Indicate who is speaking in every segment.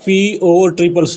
Speaker 1: POCC.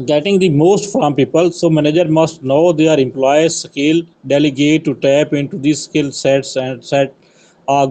Speaker 1: Getting the most from people, so manager must know their employees' skill, delegate to tap into these skill sets and set a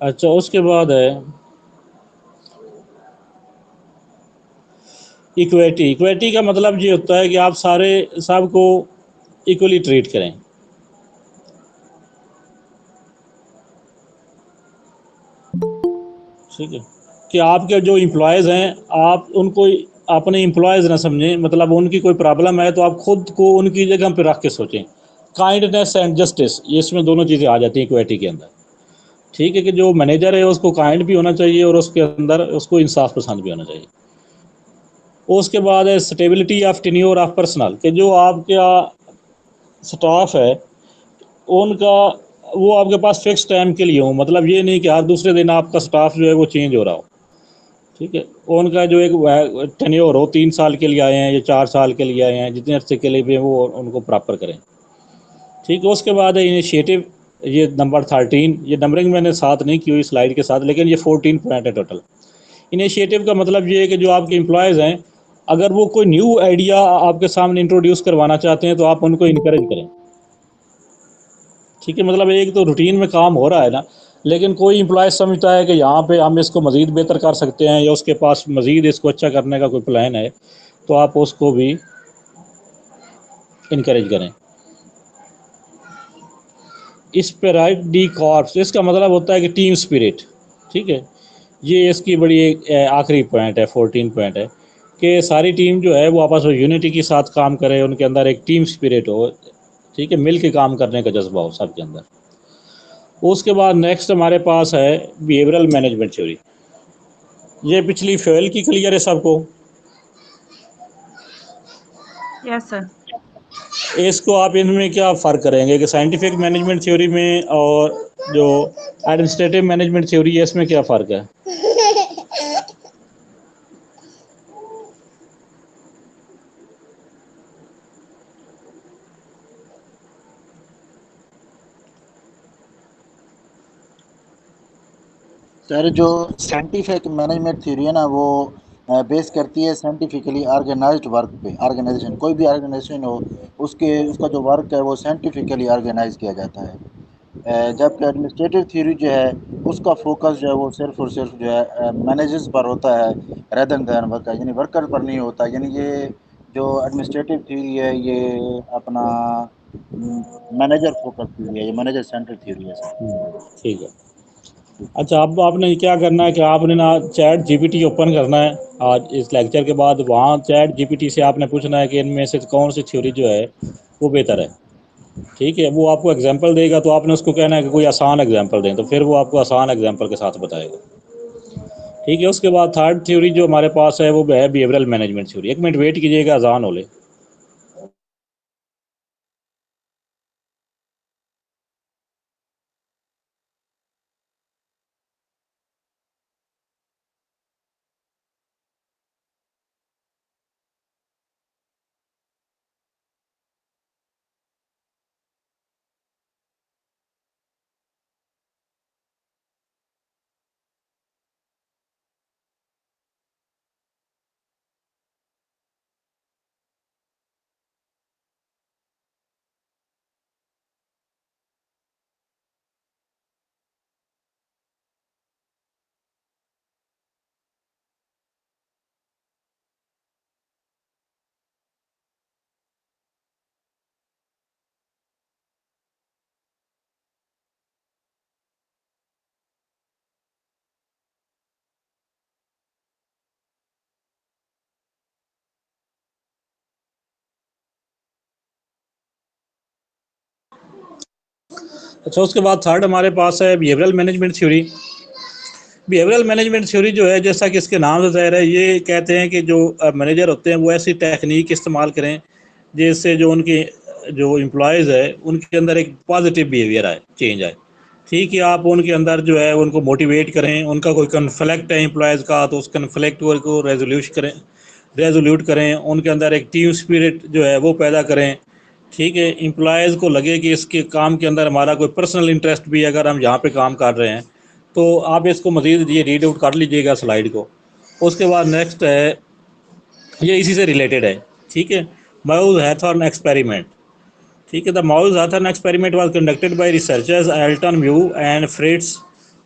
Speaker 1: अच्छा, उसके बाद है equity. Equity का मतलब ये होता है कि आप सारे सबको इक्वली ट्रीट करें। ठीक है, कि आपके जो एम्प्लॉयज़ हैं आप उनको अपने एम्प्लॉयज़ ना समझें, मतलब उनकी कोई प्रॉब्लम है तो आप खुद को उनकी जगह पर रख के सोचें। काइंडनेस एंड जस्टिस, ये इसमें दोनों चीज़ें आ जाती हैं इक्विटी के अंदर। ठीक है, कि जो मैनेजर है उसको काइंड भी होना चाहिए और उसके अंदर उसको इंसाफ पसंद भी होना चाहिए। उसके बाद है stability of tenure of personal, कि जो आपका स्टाफ है उनका वो आपके पास फिक्स टाइम के लिए हो, मतलब ये नहीं कि हर दूसरे दिन आपका स्टाफ जो है वो चेंज हो रहा हो। ठीक है, उनका जो एक टेन्योर हो, 3 साल के लिए आए हैं या 4 साल के लिए आए हैं, जितने अर्से के लिए भी वो उनको प्रॉपर करें। ठीक है, उसके बाद है इनिशिएटिव, ये नंबर 13, ये नंबरिंग मैंने साथ नहीं की हुई स्लाइड के साथ, लेकिन ये 14 पॉइंट है टोटल। इनिशिएटिव का मतलब ये है कि जो आपके एम्प्लॉयज़ हैं अगर वो कोई न्यू आइडिया आपके सामने इंट्रोड्यूस करवाना चाहते हैं तो आप उनको इनकरेज करें। ठीक है, मतलब एक तो रूटीन में काम हो रहा है ना, लेकिन कोई एम्प्लॉय समझता है कि यहाँ पे हम इसको मज़ीद बेहतर कर सकते हैं या उसके पास मज़ीद इसको अच्छा करने का कोई प्लान है, तो आप उसको भी इनकरेज करें। स्पिरिट डी कॉर्प्स, इसका मतलब होता है कि टीम स्पिरिट। ठीक है, ये इसकी बड़ी एक आखिरी पॉइंट है, 14 पॉइंट है, कि सारी टीम जो है वो आपस में यूनिटी के साथ काम करे, उनके अंदर एक टीम स्पिरिट हो। ठीक है, मिल के काम करने का जज्बा हो सबके अंदर। उसके बाद नेक्स्ट हमारे पास है बिहेवियरल मैनेजमेंट थ्योरी। ये पिछली फ्यूल की क्लियर है सबको?
Speaker 2: Yes sir.
Speaker 1: इसको आप इनमें क्या फ़र्क करेंगे कि साइंटिफिक मैनेजमेंट थ्योरी में और जो एडमिनिस्ट्रेटिव मैनेजमेंट थ्योरी है इसमें क्या फ़र्क है?
Speaker 3: सर जो साइंटिफिक मैनेजमेंट थ्योरी है ना वो बेस करती है साइंटिफिकली ऑर्गेनाइज्ड वर्क पे। ऑर्गेनाइजेशन कोई भी ऑर्गेनाइजेशन हो उसका जो वर्क है वो साइंटिफिकली ऑर्गेनाइज किया जाता है। जबकि एडमिनिस्ट्रेटिव थ्योरी जो है उसका फोकस जो है वो सिर्फ और सिर्फ जो है मैनेजर्स पर होता है रेदर देन वर्कर, यानी वर्कर पर नहीं होता। यानी ये जो एडमिनिस्ट्रेटिव थ्योरी है ये अपना मैनेजर फोकस थ्योरी है, ये मैनेजर सेंट्रिक थ्योरी है सर।
Speaker 1: ठीक है। अच्छा, अब आपने क्या करना है कि आपने ना चैट जीपीटी ओपन करना है आज इस लेक्चर के बाद। वहाँ चैट जीपीटी से आपने पूछना है कि इनमें से कौन सी थ्योरी जो है वो बेहतर है। ठीक है, वो आपको एग्जांपल देगा तो आपने उसको कहना है कि कोई आसान एग्जांपल दें, तो फिर वो आपको आसान एग्जांपल के साथ बताएगा। ठीक है, उसके बाद थर्ड थ्योरी जो हमारे पास है वो है behavioural management theory. 1 minute wait कीजिएगा, अजान हो ले। अच्छा, उसके बाद थर्ड हमारे पास है behavioural management theory. Behavioural management theory जो है, जैसा कि इसके नाम से ज़ाहिर है, ये कहते हैं कि जो मैनेजर होते हैं वो ऐसी टेक्निक इस्तेमाल करें जिससे जो उनके जो एम्प्लॉयज़ है उनके अंदर एक पॉजिटिव बिहेवियर आए, चेंज आए। ठीक है, आप उनके अंदर जो है उनको मोटिवेट करें, उनका कोई कन्फ्लिक्ट है एम्प्लॉयज़ का तो उस कन्फ्लिक्ट को रेजोल्यूट करें, उनके अंदर एक टीम स्पिरिट जो है वो पैदा करें। ठीक है, एम्प्लॉयज़ को लगे कि इसके काम के अंदर हमारा कोई पर्सनल इंटरेस्ट भी है, अगर हम यहाँ पे काम कर रहे हैं तो आप इसको मज़ीद ये रीड आउट कर लीजिएगा स्लाइड को। उसके बाद नेक्स्ट है, ये इसी से रिलेटेड है। ठीक है, माउस हैथॉर्न एक्सपेरिमेंट। ठीक है, the mouse Hawthorne experiment was conducted by researchers Elton Mayo and Fritz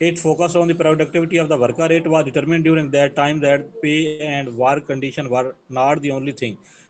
Speaker 1: It focused on the productivity of the worker. It was determined during that time that pay and work condition were not the only thing.